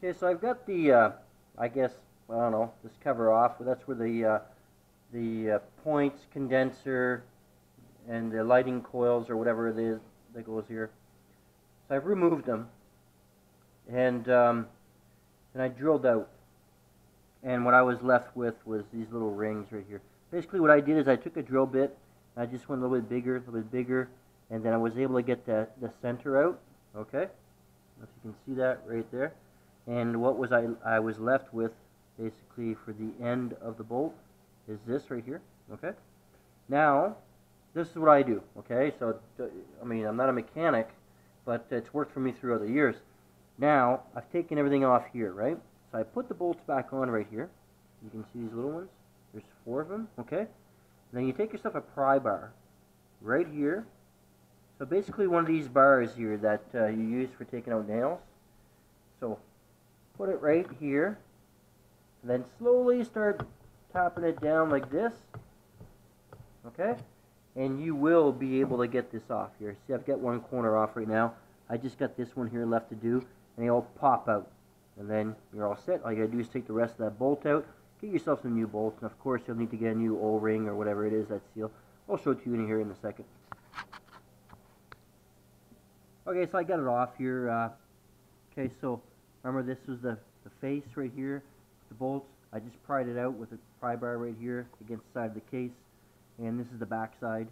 Okay, so I've got the, I guess, I don't know, this cover off. That's where the points, condenser, and the lighting coils or whatever it is that goes here. So I've removed them, and I drilled out. And what I was left with was these little rings right here. Basically what I did is I took a drill bit, and I just went a little bit bigger, and then I was able to get the center out, okay? If you can see that right there. And what was I was left with, basically, for the end of the bolt, is this right here, okay? Now, this is what I do, okay? So, I mean, I'm not a mechanic, but it's worked for me through other years. Now, I've taken everything off here, right? So I put the bolts back on right here. You can see these little ones. There's 4 of them, okay? And then you take yourself a pry bar right here. So basically one of these bars here that you use for taking out nails. So put it right here. And then slowly start tapping it down like this. Okay? And you will be able to get this off here. See, I've got one corner off right now. I just got this one here left to do. And they all pop out. And then you're all set. All you gotta do is take the rest of that bolt out, get yourself some new bolts, and of course you'll need to get a new O-ring or whatever it is, that seal. I'll show it to you in here in a second. Okay, so I got it off here. Okay, so remember this was the face right here, the bolts. I just pried it out with a pry bar right here against the side of the case, and this is the back side.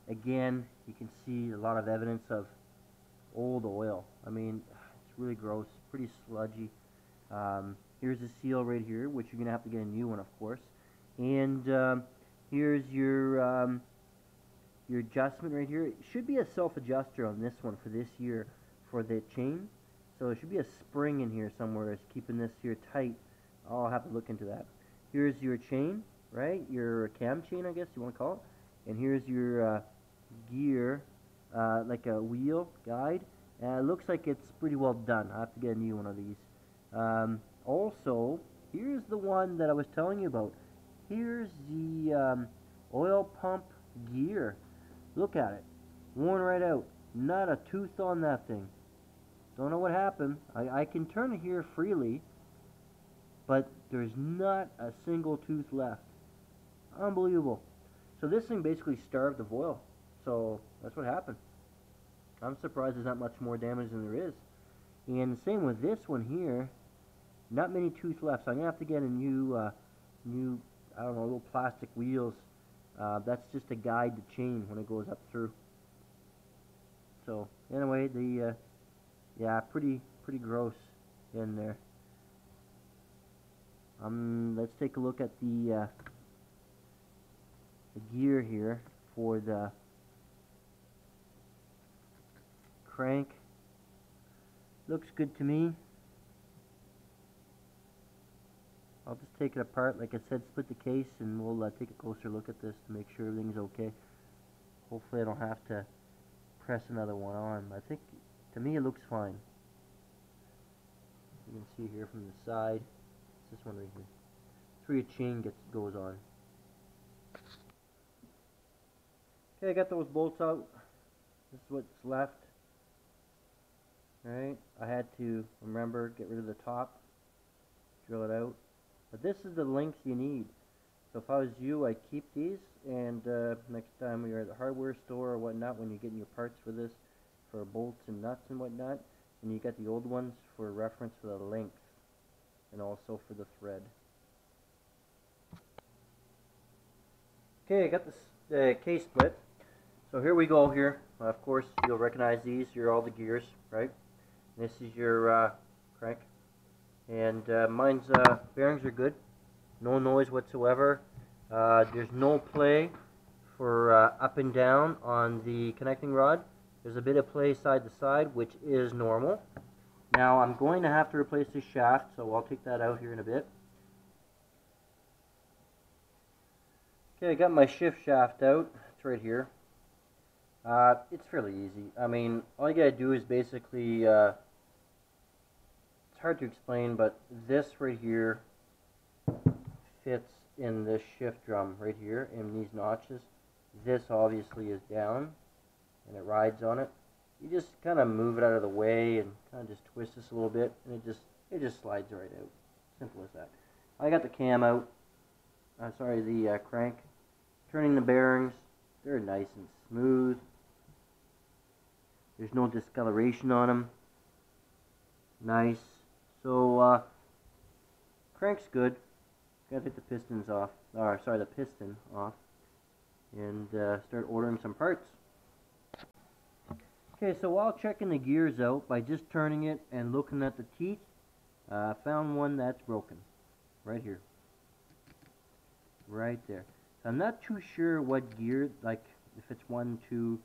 Again, you can see a lot of evidence of old oil. I mean, it's really gross, pretty sludgy. Here's the seal right here, which you're going to have to get a new one, of course. And here's your adjustment right here. It should be a self-adjuster on this one for this year for the chain. So there should be a spring in here somewhere that's keeping this here tight. I'll have to look into that. Here's your chain, right? Your cam chain, I guess you want to call it. And here's your gear, like a wheel guide. It looks like it's pretty well done. I have to get a new one of these. Also, here's the one that I was telling you about. Here's the oil pump gear. Look at it. Worn right out. Not a tooth on that thing. Don't know what happened. I can turn it here freely, but there's not a single tooth left. Unbelievable. So this thing basically starved of oil. So that's what happened. I'm surprised there's not much more damage than there is. And the same with this one here. Not many tooth left. So I'm going to have to get a new, I don't know, little plastic wheels. That's just to guide the chain when it goes up through. So anyway, yeah, pretty gross in there. Let's take a look at the gear here for the crank. Looks good to me. I'll just take it apart, like I said, split the case, and we'll take a closer look at this to make sure everything's okay. Hopefully I don't have to press another one on. I think, to me, it looks fine. You can see here from the side. It's this one right here. It's where your chain goes on. Okay, I got those bolts out. This is what's left. Alright, I had to, remember, get rid of the top, drill it out. But this is the length you need. So if I was you, I'd keep these, and next time you're at the hardware store or whatnot, when you're getting your parts for this, for bolts and nuts and whatnot, and you got the old ones for reference for the length, and also for the thread. Okay, I got this case split. So here we go here. Of course, you'll recognize these. You're all the gears, right? This is your crank. And mine's bearings are good. No noise whatsoever. There's no play for up and down on the connecting rod. There's a bit of play side to side, which is normal. Now I'm going to have to replace this shaft, so I'll take that out here in a bit. Okay, I got my shift shaft out. It's right here. It's fairly easy. I mean, all you gotta do is basically, it's hard to explain, but this right here fits in this shift drum right here in these notches. This obviously is down, and it rides on it. you just kind of move it out of the way and kind of just twist this a little bit, and it just slides right out. Simple as that. I got the cam out. Sorry, the crank. Turning the bearings. They're nice and smooth. There's no discoloration on them. Nice. So crank's good. Gotta take the pistons off. Or sorry, the piston off, and start ordering some parts. Okay, so while checking the gears out by just turning it and looking at the teeth, I found one that's broken. Right here. Right there. So I'm not too sure what gear, like if it's 1, 2,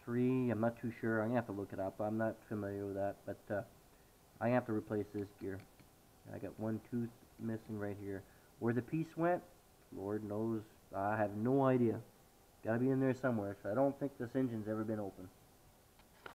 3, I'm not too sure. I'm going to have to look it up. I'm not familiar with that, but I'm going to have to replace this gear. I got one tooth missing right here. Where the piece went, Lord knows. I have no idea. Got to be in there somewhere, so I don't think this engine's ever been open.